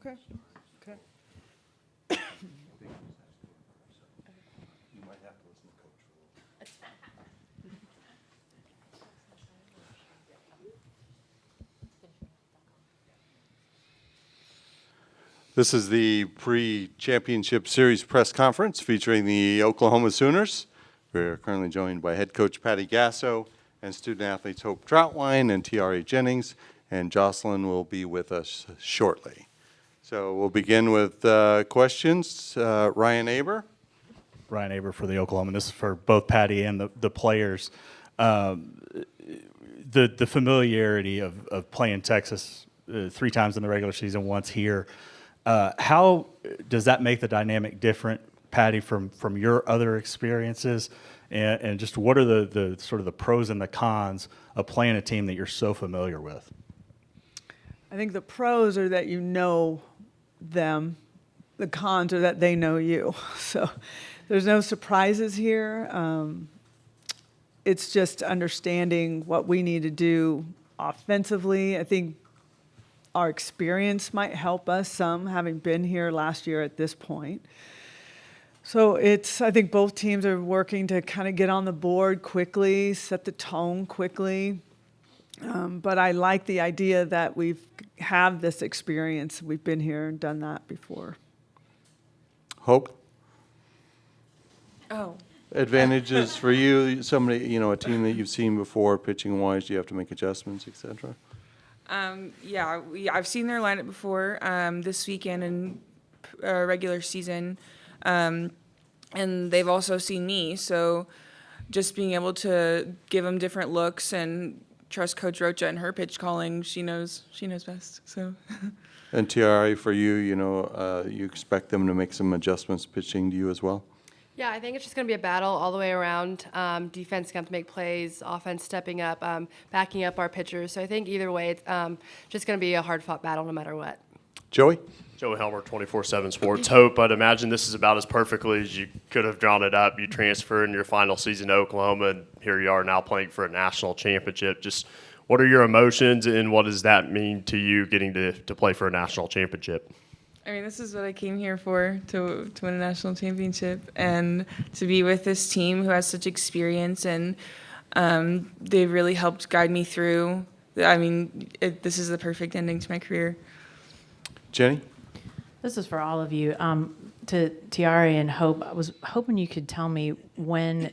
Okay. Okay. You might have to listen to Coach for a little. This is the pre-championship series press conference featuring the Oklahoma Sooners. We're currently joined by head coach Patty Gasso and student athletes Hope Trautwein and Tiare Jennings, and Jocelyn will be with us shortly. So we'll begin with questions. Ryan Aber. Ryan Aber for the Oklahoma. This is for both Patty and the players. The familiarity of playing Texas 3 times in the regular season, once here. How does that make the dynamic different, Patty, from your other experiences? And just what are the sort of the pros and the cons of playing a team that you're so familiar with? I think the pros are that you know them. The cons are that they know you. So there's no surprises here. It's just understanding what we need to do offensively. I think our experience might help us some, having been here last year at this point. So I think both teams are working to kind of get on the board quickly, set the tone quickly. But I like the idea that we have this experience. We've been here and done that before. Hope. Oh. Advantages for you, somebody, a team that you've seen before, pitching-wise, do you have to make adjustments, et cetera? Yeah, I've seen their lineup before this weekend in regular season, and they've also seen me. So just being able to give them different looks and trust Coach Rocha and her pitch calling, she knows best. So. And Tiare, for you, you expect them to make some adjustments pitching to you as well? Yeah, I think it's just going to be a battle all the way around. Defense going to have to make plays, offense stepping up, backing up our pitchers. So I think either way, it's just going to be a hard-fought battle no matter what. Joey? Joey Helmer, 24/7 Sports. Hope, I'd imagine this is about as perfectly as you could have drawn it up. You transferred in your final season to Oklahoma, and here you are now playing for a national championship. Just what are your emotions, and what does that mean to you getting to play for a national championship? I mean, this is what I came here for, to win a national championship and to be with this team who has such experience, and they've really helped guide me through. I mean, this is the perfect ending to my career. Jenny? This is for all of you. To Tiare and Hope, I was hoping you could tell me when,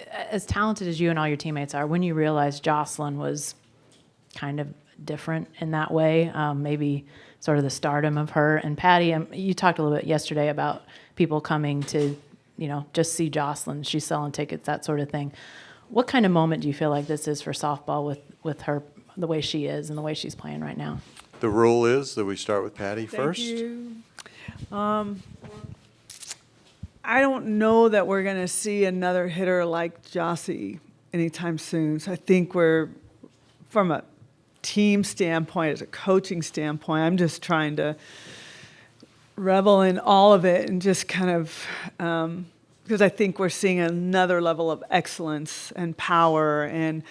as talented as you and all your teammates are, when you realized Jocelyn was kind of different in that way, maybe sort of the stardom of her. And Patty, you talked a little bit yesterday about people coming to, just see Jocelyn. She's selling tickets, that sort of thing. What kind of moment do you feel like this is for softball with her, the way she is and the way she's playing right now? The rule is that we start with Patty first. Thank you. I don't know that we're going to see another hitter like Jossie anytime soon. So I think we're, from a team standpoint, as a coaching standpoint, I'm just trying to revel in all of it and just kind of, because I think we're seeing another level of excellence and power and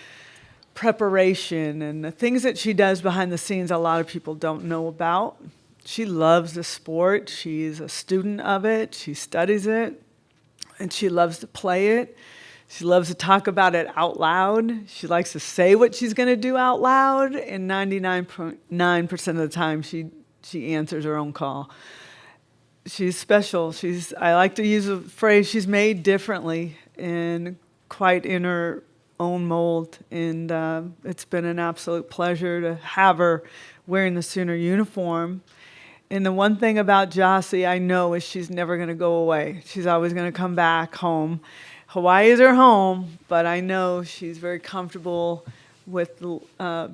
preparation and the things that she does behind the scenes a lot of people don't know about. She loves the sport. She's a student of it. She studies it, and she loves to play it. She loves to talk about it out loud. She likes to say what she's going to do out loud, and 99.9% of the time she answers her own call. She's special. I like to use the phrase, she's made differently and quite in her own mold, and it's been an absolute pleasure to have her wearing the Sooner uniform. And the one thing about Jossie I know is she's never going to go away. She's always going to come back home. Hawaii is her home, but I know she's very comfortable with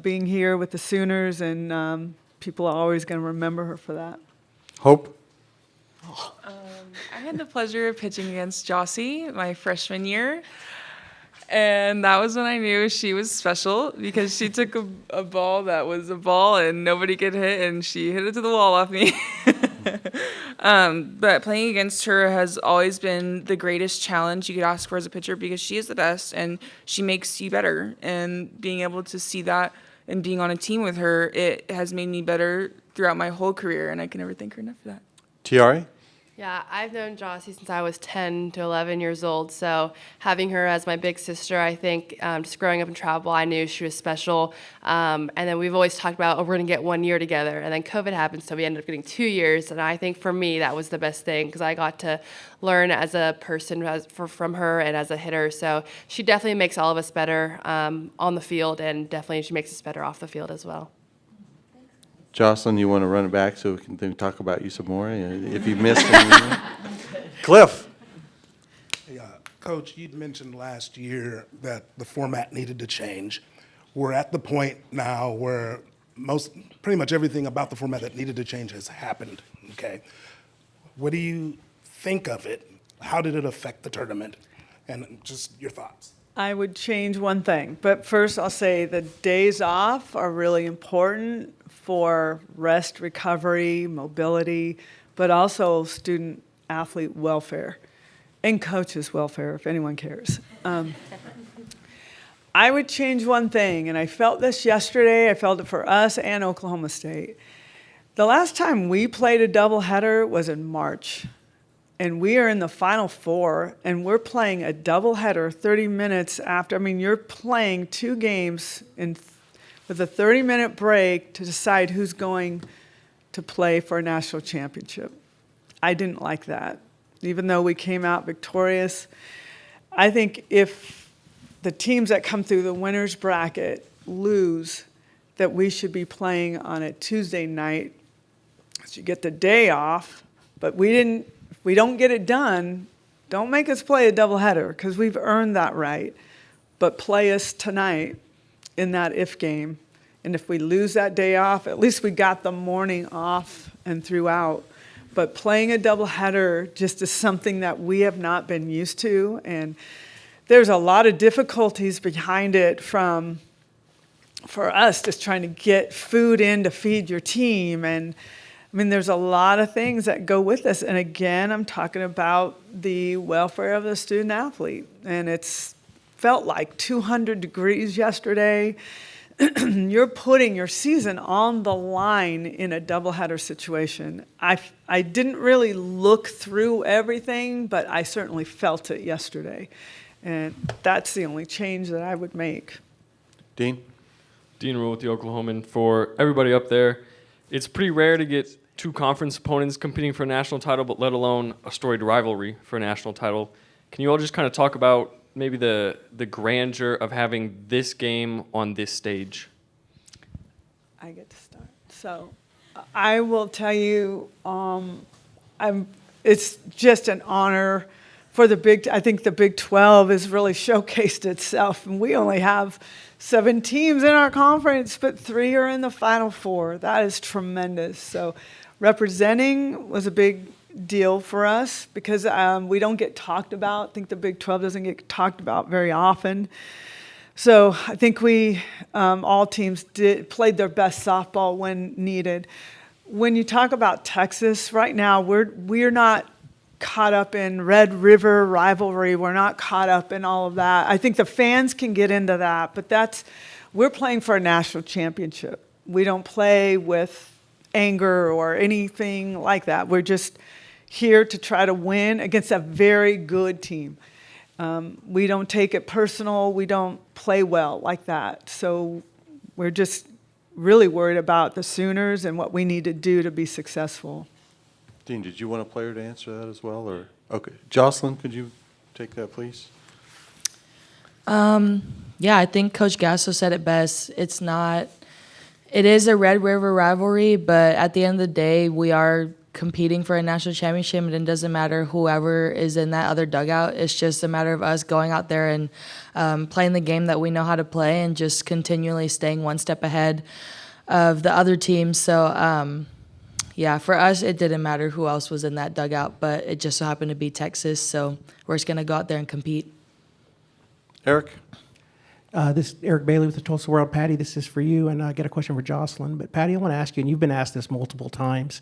being here with the Sooners, and people are always going to remember her for that. Hope? I had the pleasure of pitching against Jossie my freshman year. And that was when I knew she was special, because she took a ball that was a ball and nobody could hit, and she hit it to the wall off me. But playing against her has always been the greatest challenge you could ask for as a pitcher, because she is the best and she makes you better. And being able to see that and being on a team with her, it has made me better throughout my whole career, and I can never thank her enough for that. Tiare? Yeah, I've known Jossie since I was 10 to 11 years old. So having her as my big sister, I think just growing up in travel, I knew she was special. And then we've always talked about, oh, we're going to get 1 year together. And then COVID happened, so we ended up getting 2 years. And I think for me, that was the best thing because I got to learn as a person from her and as a hitter. So she definitely makes all of us better on the field, and definitely she makes us better off the field as well. Jocelyn, you want to run it back so we can then talk about you some more if you missed anything? Cliff? Yeah, Coach, you'd mentioned last year that the format needed to change. We're at the point now where pretty much everything about the format that needed to change has happened, okay? What do you think of it? How did it affect the tournament? And just your thoughts. I would change one thing, but first I'll say the days off are really important for rest, recovery, mobility, but also student athlete welfare and coaches' welfare, if anyone cares. I would change one thing, and I felt this yesterday. I felt it for us and Oklahoma State. The last time we played a doubleheader was in March, and we are in the Final Four, and we're playing a doubleheader 30 minutes after. I mean, you're playing 2 games with a 30-minute break to decide who's going to play for a national championship. I didn't like that, even though we came out victorious. I think if the teams that come through the winner's bracket lose, that we should be playing on a Tuesday night. So you get the day off, but if we don't get it done, don't make us play a doubleheader because we've earned that right. But play us tonight in that if game. And if we lose that day off, at least we got the morning off and throughout. But playing a doubleheader just is something that we have not been used to. And there's a lot of difficulties behind it for us just trying to get food in to feed your team. And I mean, there's a lot of things that go with this. And again, I'm talking about the welfare of the student athlete. And it's felt like 200 degrees yesterday. You're putting your season on the line in a doubleheader situation. I didn't really look through everything, but I certainly felt it yesterday. And that's the only change that I would make. Dean? Dean Rule with the Oklahoman. For everybody up there, it's pretty rare to get 2 conference opponents competing for a national title, but let alone a storied rivalry for a national title. Can you all just kind of talk about maybe the grandeur of having this game on this stage? I get to start. So I will tell you, it's just an honor for I think the Big 12 has really showcased itself, and we only have 7 teams in our conference, but 3 are in the Final Four. That is tremendous. So representing was a big deal for us because we don't get talked about. I think the Big 12 doesn't get talked about very often. So I think we, all teams played their best softball when needed. When you talk about Texas, right now we're not caught up in Red River rivalry. We're not caught up in all of that. I think the fans can get into that, but we're playing for a national championship. We don't play with anger or anything like that. We're just here to try to win against a very good team. We don't take it personal. We don't play well like that. So we're just really worried about the Sooners and what we need to do to be successful. Dean, did you want a player to answer that as well? Or okay, Jocelyn, could you take that, please? Yeah, I think Coach Gasso said it best. It is a Red River rivalry, but at the end of the day, we are competing for a national championship, and it doesn't matter whoever is in that other dugout. It's just a matter of us going out there and playing the game that we know how to play and just continually staying one step ahead of the other team. So, yeah, for us, it didn't matter who else was in that dugout, but it just so happened to be Texas, so we're just going to go out there and compete. Eric? This is Eric Bailey with the Tulsa World. Patty, this is for you, and I got a question for Jocelyn. But Patty, I want to ask you, and you've been asked this multiple times,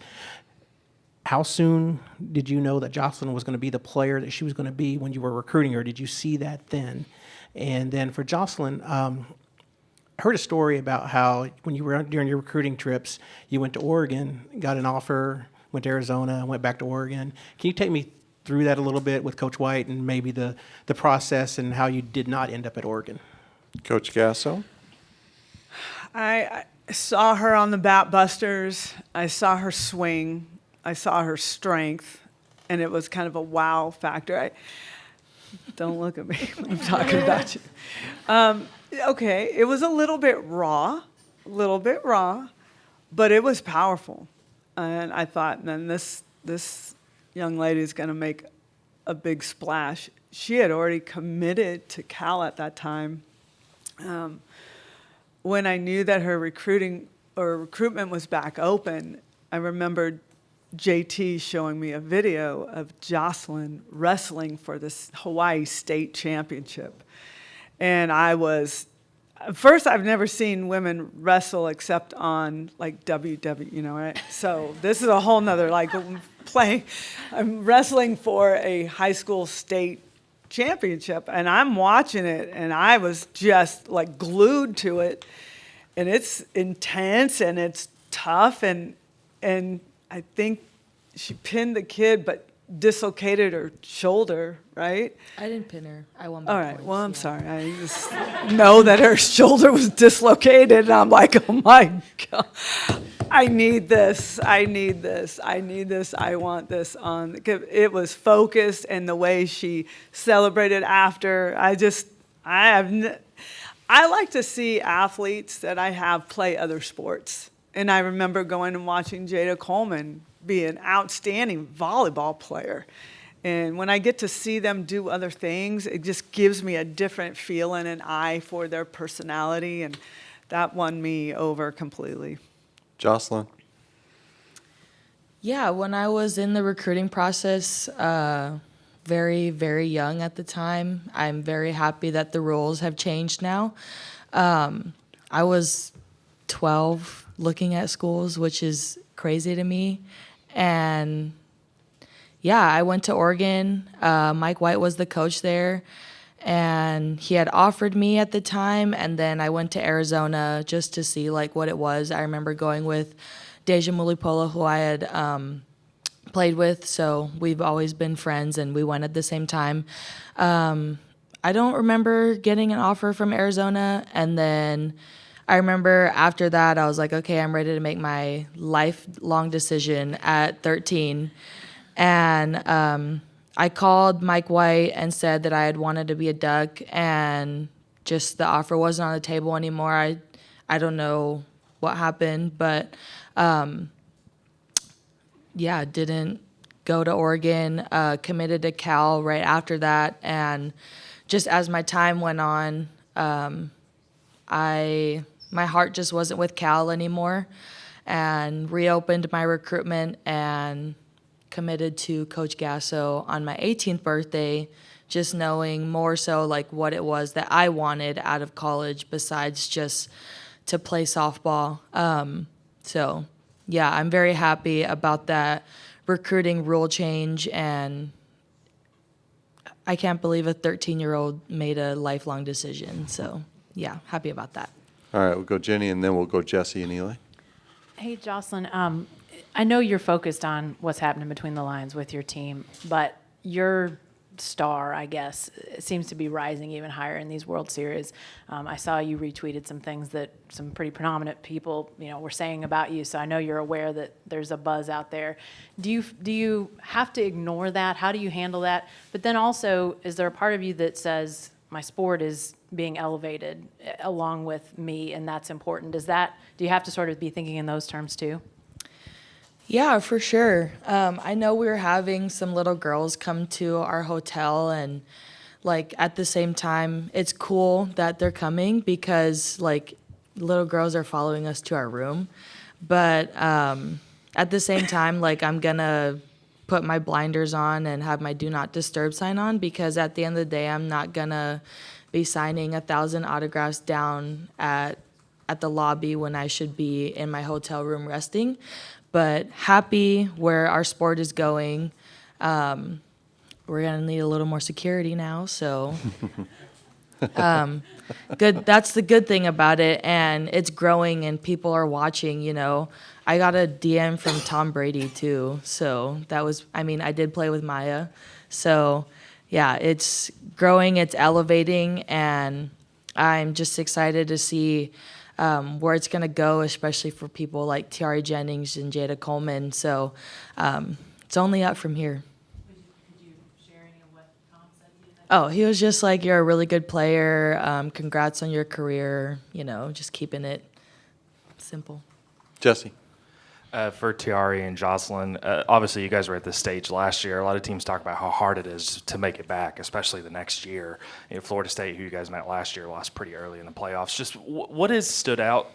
how soon did you know that Jocelyn was going to be the player that she was going to be when you were recruiting her? Did you see that then? And then for Jocelyn, heard a story about how when you were out during your recruiting trips, you went to Oregon, got an offer, went to Arizona, went back to Oregon. Can you take me through that a little bit with Coach White and maybe the process and how you did not end up at Oregon? Coach Gasso? I saw her on the Bat Busters. I saw her swing. I saw her strength, and it was kind of a wow factor. Don't look at me when I'm talking about you. Okay, it was a little bit raw, but it was powerful. And I thought, man, this young lady is going to make a big splash. She had already committed to Cal at that time. When I knew that her recruitment was back open, I remembered JT showing me a video of Jocelyn wrestling for this Hawaii state championship. And first, I've never seen women wrestle except on like WW, right? So this is a whole nother, I'm wrestling for a high school state championship, and I'm watching it, and I was just like glued to it. And it's intense and it's tough, and I think she pinned the kid, but dislocated her shoulder, right? I didn't pin her. I won by All right. points, Well, I'm yeah. sorry. I just know that her shoulder was dislocated, and I'm like, oh my God, I need this. I want this on. It was focused, and the way she celebrated after. I like to see athletes that I have play other sports. And I remember going and watching Jada Coleman be an outstanding volleyball player. And when I get to see them do other things, it just gives me a different feel and an eye for their personality. And that won me over completely. Jocelyn? Yeah, when I was in the recruiting process, very, very young at the time. I'm very happy that the rules have changed now. I was 12 looking at schools, which is crazy to me. And yeah, I went to Oregon. Mike White was the coach there, and he had offered me at the time. And then I went to Arizona just to see like what it was. I remember going with Deja Mulipola, who I had played with, so we've always been friends, and we went at the same time. I don't remember getting an offer from Arizona, and then I remember after that I was like, okay, I'm ready to make my lifelong decision at 13. And I called Mike White and said that I had wanted to be a Duck, and just the offer wasn't on the table anymore. I don't know what happened, but yeah, didn't go to Oregon, committed to Cal right after that. And just as my time went on, my heart just wasn't with Cal anymore, and reopened my recruitment and committed to Coach Gasso on my 18th birthday, just knowing more so like what it was that I wanted out of college besides just to play softball. So yeah, I'm very happy about that recruiting rule change, and I can't believe a 13-year-old made a lifelong decision. So yeah, happy about that. All right, we'll go Jenny, and then we'll go Jesse and Eli. Hey, Jocelyn, I know you're focused on what's happening between the lines with your team, but your star, I guess, seems to be rising even higher in these World Series. I saw you retweeted some things that some pretty prominent people, were saying about you, so I know you're aware that there's a buzz out there. Do you have to ignore that? How do you handle that? But then also, is there a part of you that says, my sport is being elevated along with me, and that's important? Do you have to sort of be thinking in those terms too? Yeah, for sure. I know we were having some little girls come to our hotel, and like at the same time, it's cool that they're coming because like little girls are following us to our room. But at the same time, like I'm gonna put my blinders on and have my do not disturb sign on, because at the end of the day, I'm not gonna be signing 1,000 autographs down at the lobby when I should be in my hotel room resting. But happy where our sport is going. We're gonna need a little more security now, so Good. That's the good thing about it, and it's growing, and people are watching. You know, I got a DM from Tom Brady too, so that was. I mean, I did play with Maya, so yeah, it's growing, it's elevating, and I'm just excited to see where it's gonna go, especially for people like Tiare Jennings and Jada Coleman. So it's only up from here. Oh, he was just like, you're a really good player. Congrats on your career. You know, just keeping it simple. Jesse. For Tiare and Jocelyn, obviously you guys were at this stage last year. A lot of teams talk about how hard it is to make it back, especially the next year. You know, Florida State, who you guys met last year, lost pretty early in the playoffs. Just what has stood out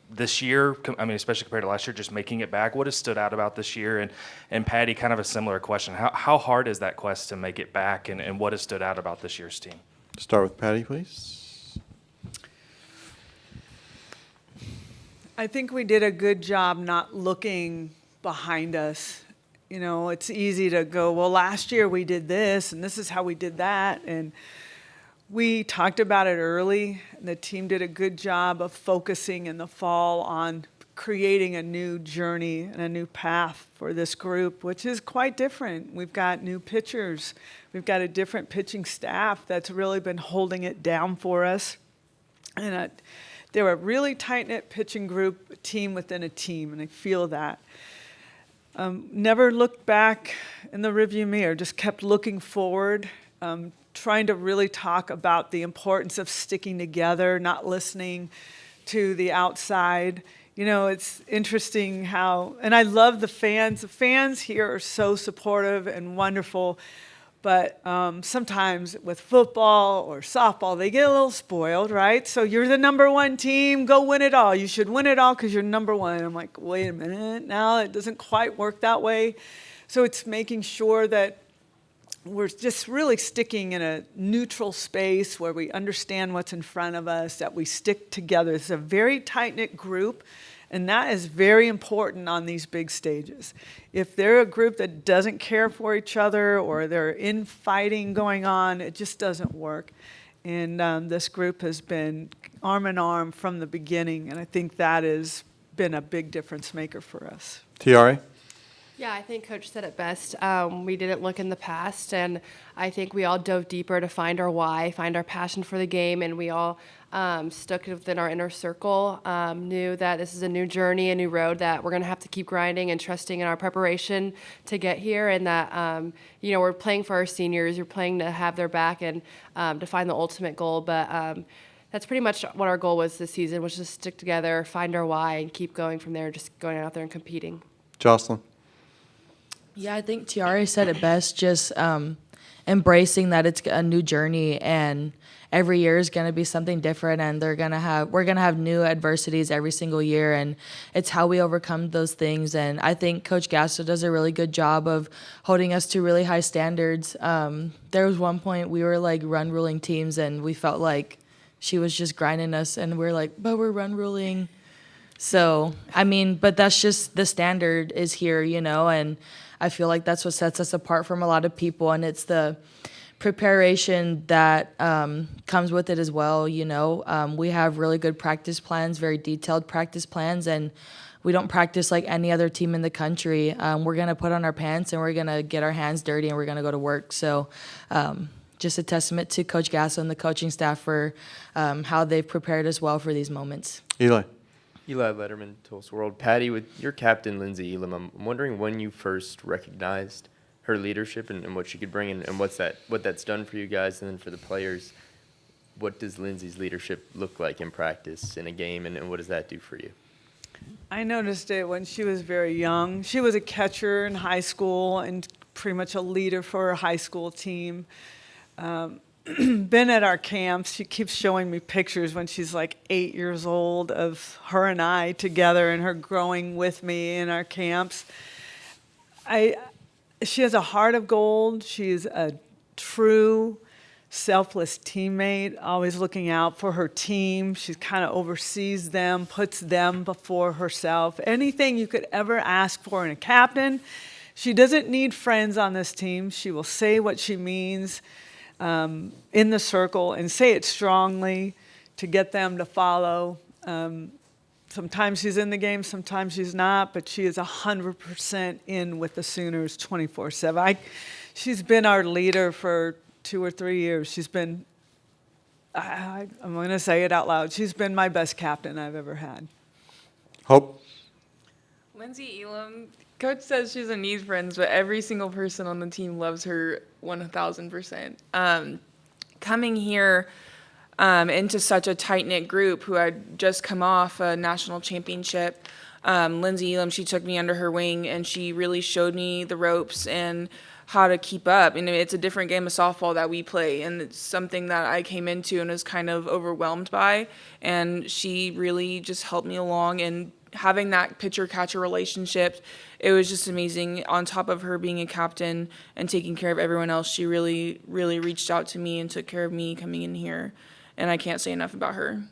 this year? I mean, especially compared to last year, just making it back. What has stood out about this year? And Patty, kind of a similar question. How hard is that quest to make it back, and what has stood out about this year's team? Start with Patty, please. I think we did a good job not looking behind us. You know, it's easy to go, well, last year we did this, and this is how we did that. And we talked about it early. The team did a good job of focusing in the fall on creating a new journey and a new path for this group, which is quite different. We've got new pitchers. We've got a different pitching staff that's really been holding it down for us. And they're a really tight-knit pitching group, a team within a team, and I feel that. Never looked back in the rearview mirror, just kept looking forward, trying to really talk about the importance of sticking together, not listening to the outside. You know, it's interesting how, and I love the fans. The fans here are so supportive and wonderful, but sometimes with football or softball, they get a little spoiled, right? So you're the number one team, go win it all. You should win it all because you're number one. I'm like, wait a minute, now it doesn't quite work that way. So it's making sure that we're just really sticking in a neutral space where we understand what's in front of us, that we stick together. It's a very tight-knit group, and that is very important on these big stages. If they're a group that doesn't care for each other or they're infighting going on, it just doesn't work. And this group has been arm in arm from the beginning, and I think that has been a big difference maker for us. Tiare. Yeah, I think Coach said it best. We didn't look in the past, and I think we all dove deeper to find our why, find our passion for the game, and we all stuck within our inner circle, knew that this is a new journey, a new road, that we're going to have to keep grinding and trusting in our preparation to get here, and that, you know, we're playing for our seniors, we're playing to have their back and to find the ultimate goal, but that's pretty much what our goal was this season, was just stick together, find our why, and keep going from there, just going out there and competing. Jocelyn. Yeah, I think Tiare said it best, just embracing that it's a new journey, and every year is going to be something different, and we're going to have new adversities every single year, and it's how we overcome those things. And I think Coach Gasso does a really good job of holding us to really high standards. There was one point we were like run ruling teams, and we felt like she was just grinding us, and we're like, but we're run ruling. So, I mean, but that's just the standard is here, you know, and I feel like that's what sets us apart from a lot of people, and it's the preparation that comes with it as well, you know. We have really good practice plans, very detailed practice plans, and we don't practice like any other team in the country. We're going to put on our pants, and we're going to get our hands dirty, and we're going to go to work. So just a testament to Coach Gasso and the coaching staff for how they've prepared us well for these moments. Eli. Eli Letterman, Tulsa World. Patty, with your captain, Lindsay Elam, I'm wondering when you first recognized her leadership and what she could bring and what that's done for you guys, and then for the players, what does Lindsay's leadership look like in practice, in a game, and what does that do for you? I noticed it when she was very young. She was a catcher in high school and pretty much a leader for her high school team. Been at our camps. She keeps showing me pictures when she's like 8 years old of her and I together and her growing with me in our camps. She has a heart of gold. She's a true, selfless teammate, always looking out for her team. She kind of oversees them, puts them before herself. Anything you could ever ask for in a captain. She doesn't need friends on this team. She will say what she means. in the circle and say it strongly to get them to follow. Sometimes she's in the game, sometimes she's not, but she is 100% in with the Sooners 24/7. She's been our leader for 2 or 3 years. She's been, I'm going to say it out loud, she's been my best captain I've ever had. Hope? Lindsay Elam, Coach says she doesn't need friends, but every single person on the team loves her 1,000%. Coming here into such a tight-knit group who had just come off a national championship, Lindsay Elam, she took me under her wing, and she really showed me the ropes and how to keep up. And it's a different game of softball that we play, and it's something that I came into and was kind of overwhelmed by, and she really just helped me along. And having that pitcher-catcher relationship, it was just amazing. On top of her being a captain and taking care of everyone else, she really, really reached out to me and took care of me coming in here, and I can't say enough about her.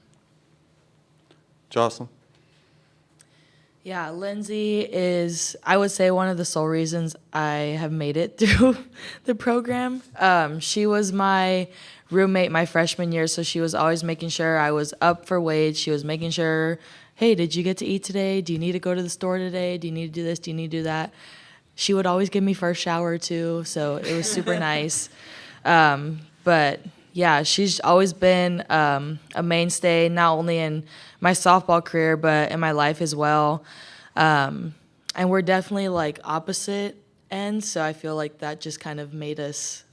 Jocelyn? Yeah, Lindsay is, I would say, one of the sole reasons I have made it through the program. She was my roommate my freshman year, so she was always making sure I was up for weights. She was making sure, hey, did you get to eat today? Do you need to go to the store today? Do you need to do this? Do you need to do that? She would always give me first shower, too, so it was super nice. But, yeah, she's always been a mainstay, not only in my softball career, but in my life as well. And we're definitely like opposite ends, so I feel like that just kind of made us,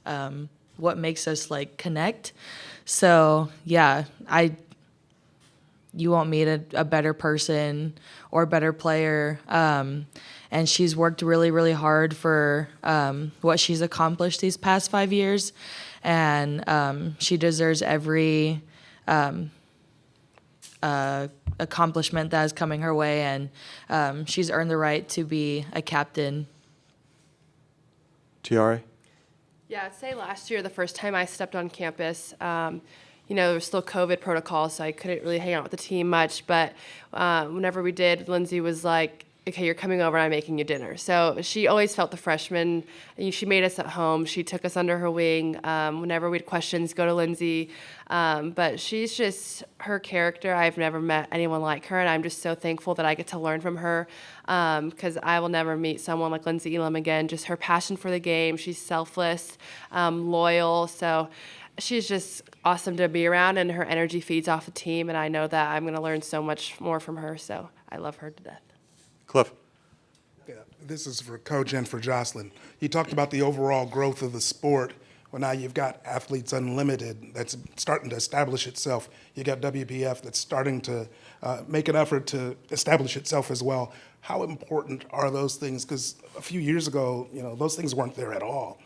what makes us like connect. So yeah, you won't meet a better person or a better player. And she's worked really, really hard for what she's accomplished these past 5 years, and she deserves every accomplishment that is coming her way, and she's earned the right to be a captain. Tiare? Yeah, I'd say last year, the first time I stepped on campus, there was still COVID protocols, so I couldn't really hang out with the team much. But whenever we did, Lindsay was like, okay, you're coming over and I'm making you dinner. So she always felt the freshman. She made us at home. She took us under her wing. Whenever we had questions, go to Lindsay. But she's just, her character, I've never met anyone like her, and I'm just so thankful that I get to learn from her, because I will never meet someone like Lindsay Elam again. Just her passion for the game. She's selfless, loyal. So she's just awesome to be around, and her energy feeds off the team, and I know that I'm going to learn so much more from her, so I love her to death. Cliff? Yeah, this is for Coach and for Jocelyn. You talked about the overall growth of the sport. Well, now you've got Athletes Unlimited that's starting to establish itself. You got WPF that's starting to make an effort to establish itself as well. How important are those things? Because a few years ago, those things weren't there at all.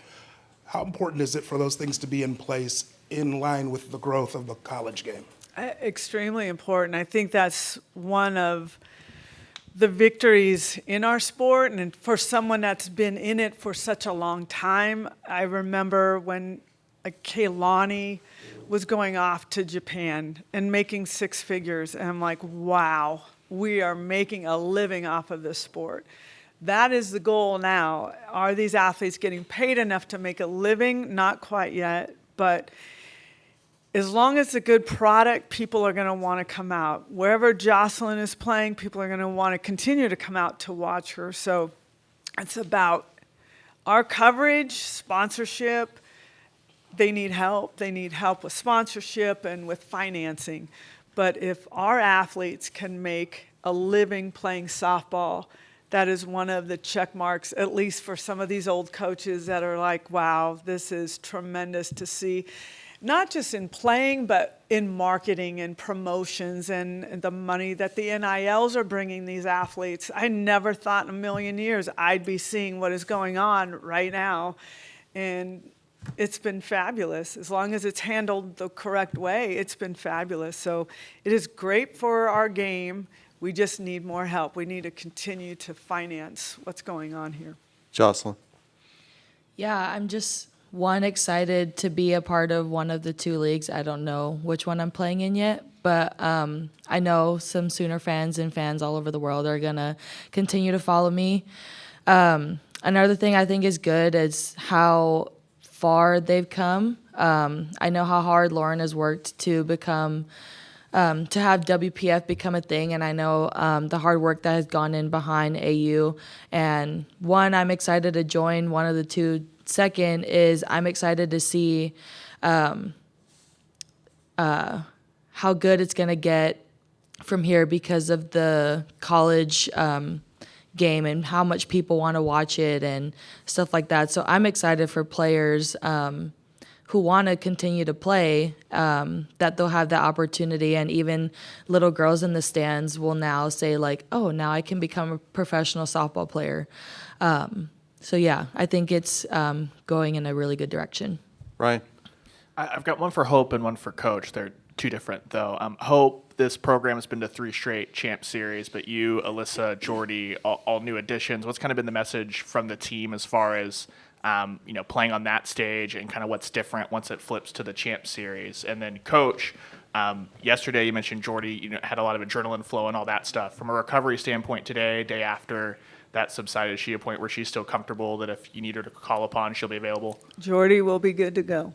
How important is it for those things to be in place in line with the growth of the college game? Extremely important. I think that's one of the victories in our sport, and for someone that's been in it for such a long time. I remember when Kaylani was going off to Japan and making 6 figures, and I'm like, wow, we are making a living off of this sport. That is the goal now. Are these athletes getting paid enough to make a living? Not quite yet, but as long as it's a good product, people are going to want to come out. Wherever Jocelyn is playing, people are going to want to continue to come out to watch her. So it's about our coverage, sponsorship. They need help. They need help with sponsorship and with financing. But if our athletes can make a living playing softball, that is one of the check marks, at least for some of these old coaches that are like, wow, this is tremendous to see. Not just in playing, but in marketing and promotions and the money that the NILs are bringing these athletes. I never thought in a million years I'd be seeing what is going on right now. And it's been fabulous. As long as it's handled the correct way, it's been fabulous. So it is great for our game. We just need more help. We need to continue to finance what's going on here. Jocelyn? Yeah, I'm just excited to be a part of one of the 2 leagues. I don't know which one I'm playing in yet, but I know some Sooner fans and fans all over the world are going to continue to follow me. Another thing I think is good is how far they've come. I know how hard Lauren has worked to become, to have WPF become a thing, and I know the hard work that has gone in behind AU. And one, I'm excited to join. One of the two. Second is I'm excited to see how good it's going to get from here because of the college game and how much people want to watch it and stuff like that. So I'm excited for players who want to continue to play, that they'll have that opportunity. And even little girls in the stands will now say like, oh, now I can become a professional softball player. So yeah, I think it's going in a really good direction. Ryan? I've got one for Hope and one for Coach. They're two different, though. Hope, this program has been to 3 straight Champ Series, but you, Alyssa, Jordy, all new additions. What's kind of been the message from the team as far as playing on that stage and kind of what's different once it flips to the Champ Series? And then Coach, yesterday you mentioned Jordy, had a lot of adrenaline flow and all that stuff. From a recovery standpoint today, day after that subsided, is she a point where she's still comfortable that if you need her to call upon, she'll be available? Jordy will be good to go.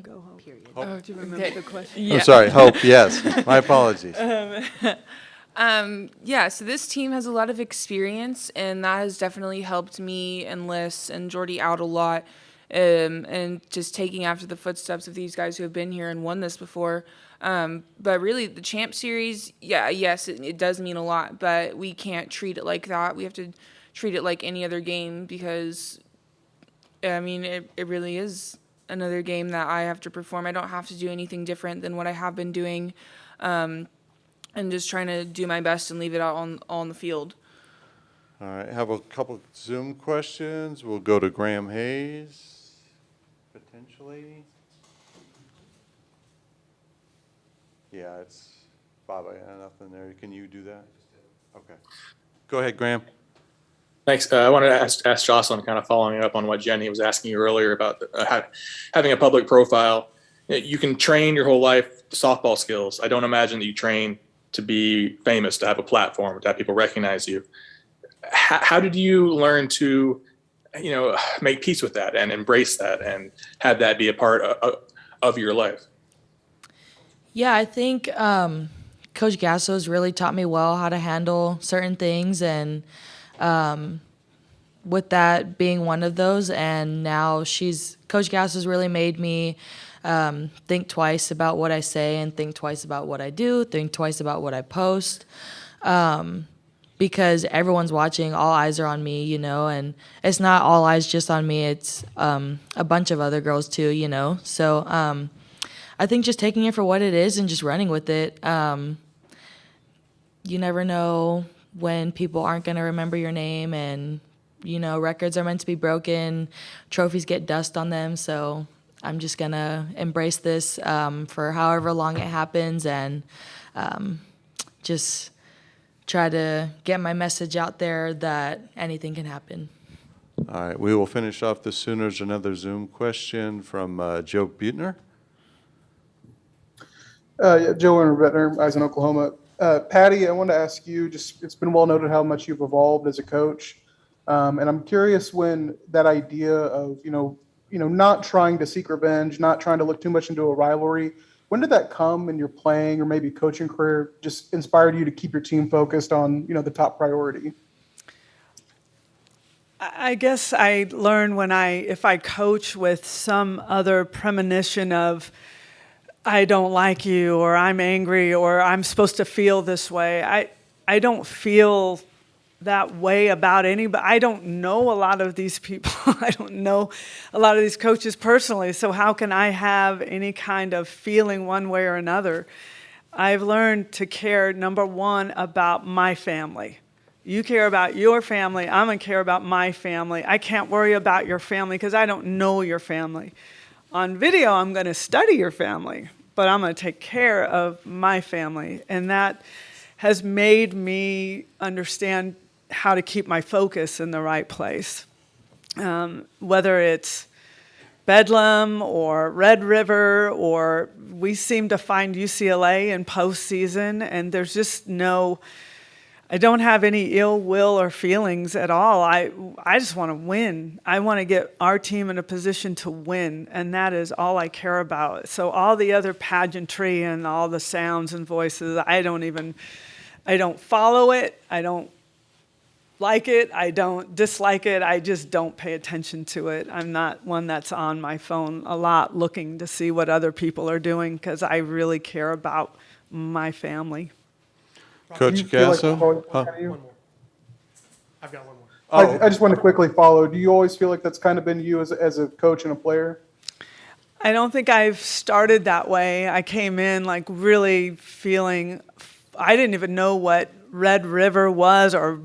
Go home. Period. Oh, do you remember the question? Yeah. I'm sorry, Hope, yes. My apologies. Yeah, so this team has a lot of experience, and that has definitely helped me and Liz and Jordy out a lot, and just taking after the footsteps of these guys who have been here and won this before. But really, the Champ Series, yes, it does mean a lot, but we can't treat it like that. We have to treat it like any other game because, it really is another game that I have to perform. I don't have to do anything different than what I have been doing, and just trying to do my best and leave it out on the field. All right, I have a couple Zoom questions. We'll go to Graham Hayes, potentially. Yeah, it's Bob. I got nothing there. Can you do that? Okay. Go ahead, Graham. Thanks. I wanted to ask Jocelyn, kind of following up on what Jenny was asking you earlier about having a public profile. You can train your whole life softball skills. I don't imagine that you train to be famous, to have a platform, to have people recognize you. How did you learn to, make peace with that and embrace that and have that be a part of your life? Yeah, I think Coach Gasso has really taught me well how to handle certain things, and with that being one of those. And now Coach Gasso has really made me think twice about what I say and think twice about what I do, think twice about what I post, because everyone's watching, all eyes are on me, and it's not all eyes just on me, it's a bunch of other girls too, so I think just taking it for what it is and just running with it. You never know when people aren't going to remember your name, and records are meant to be broken, trophies get dust on them, so I'm just going to embrace this for however long it happens, and just try to get my message out there that anything can happen. All right, we will finish off the Sooners. Another Zoom question from Joe Buettner. Joe Buettner, eyes in Oklahoma. Patty, I wanted to ask you, it's been well noted how much you've evolved as a coach. And I'm curious when that idea of, not trying to seek revenge, not trying to look too much into a rivalry, when did that come in your playing or maybe coaching career, just inspired you to keep your team focused on, the top priority? I guess I learned if I coach with some other premonition of, I don't like you, or I'm angry, or I'm supposed to feel this way. I don't feel that way about anybody. I don't know a lot of these people. I don't know a lot of these coaches personally, so how can I have any kind of feeling one way or another? I've learned to care, number one, about my family. You care about your family, I'm going to care about my family. I can't worry about your family because I don't know your family. On video, I'm going to study your family, but I'm going to take care of my family. And that has made me understand how to keep my focus in the right place. Whether it's Bedlam or Red River, or we seem to find UCLA in postseason, and there's just no, I don't have any ill will or feelings at all. I just want to win. I want to get our team in a position to win, and that is all I care about. So all the other pageantry and all the sounds and voices, I don't follow it. I don't like it. I don't dislike it. I just don't pay attention to it. I'm not one that's on my phone a lot looking to see what other people are doing because I really care about my family. Coach Do you feel like Gasso? following Huh? kind of you? I've got one more. Oh, I just want to quickly follow. Do you always feel like that's kind of been you as a coach and a player? I don't think I've started that way. I came in like really feeling, I didn't even know what Red River was or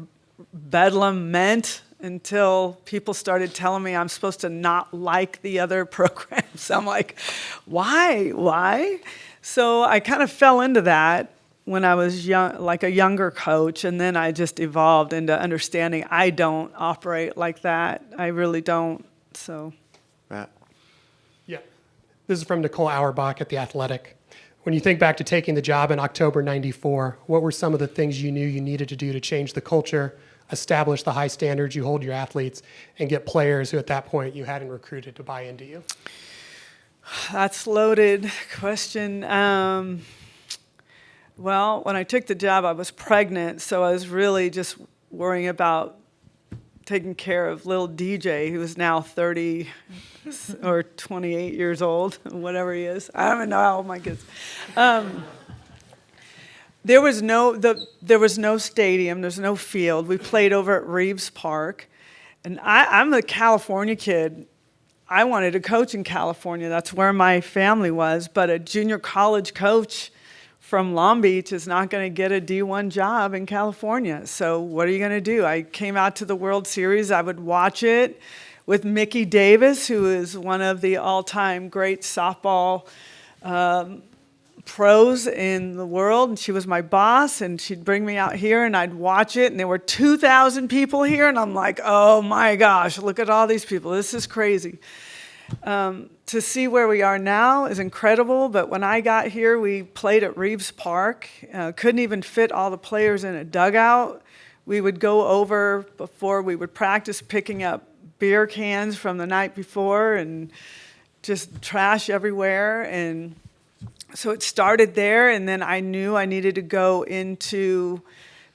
Bedlam meant until people started telling me I'm supposed to not like the other programs. I'm like, why? So I kind of fell into that when I was young, like a younger coach, and then I just evolved into understanding I don't operate like that. I really don't, so. Matt. Yeah. This is from Nicole Auerbach at The Athletic. When you think back to taking the job in October '94, what were some of the things you knew you needed to do to change the culture, establish the high standards you hold your athletes, and get players who at that point you hadn't recruited to buy into you? That's a loaded question. Well, when I took the job, I was pregnant, so I was really just worrying about taking care of little DJ, who is now 30 or 28 years old, whatever he is. I don't even know how old my kids. There was no stadium. There's no field. We played over at Reeves Park, and I'm a California kid. I wanted to coach in California. That's where my family was. But a junior college coach from Long Beach is not going to get a D1 job in California. So what are you going to do? I came out to the World Series. I would watch it with Mickey Davis, who is one of the all-time great softball pros in the world. And she was my boss, and she'd bring me out here, and I'd watch it. And there were 2,000 people here, and I'm like, oh my gosh, look at all these people. This is crazy. To see where we are now is incredible, but when I got here, we played at Reeves Park. Couldn't even fit all the players in a dugout. We would go over before we would practice picking up beer cans from the night before and just trash everywhere. And so it started there, and then I knew I needed to go into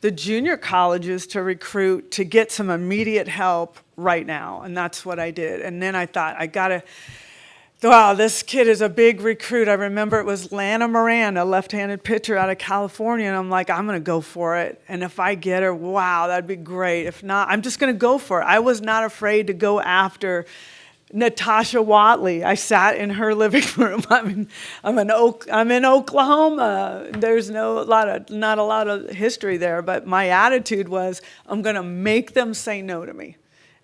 the junior colleges to recruit to get some immediate help right now, and that's what I did. And then I thought, wow, this kid is a big recruit. I remember it was Lana Moran, a left-handed pitcher out of California, and I'm like, I'm going to go for it. And if I get her, wow, that'd be great. If not, I'm just going to go for it. I was not afraid to go after Natasha Watley. I sat in her living room. I'm in Oklahoma. There's not a lot of history there, but my attitude was, I'm going to make them say no to me.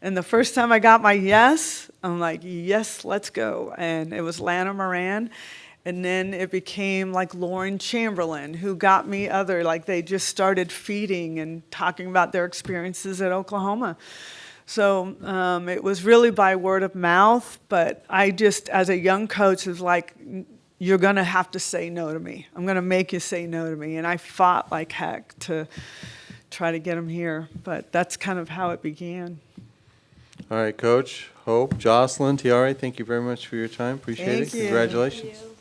And the first time I got my yes, I'm like, yes, let's go. And it was Lana Moran. And then it became like Lauren Chamberlain, who got me they just started feeding and talking about their experiences at Oklahoma. So it was really by word of mouth, but I just, as a young coach, was like, you're going to have to say no to me. I'm going to make you say no to me. And I fought like heck to try to get them here, but that's kind of how it began. All right, Coach, Hope, Jocelyn, Tiare, thank you very much for your time. Appreciate it. Thank you. Congratulations. Thank you.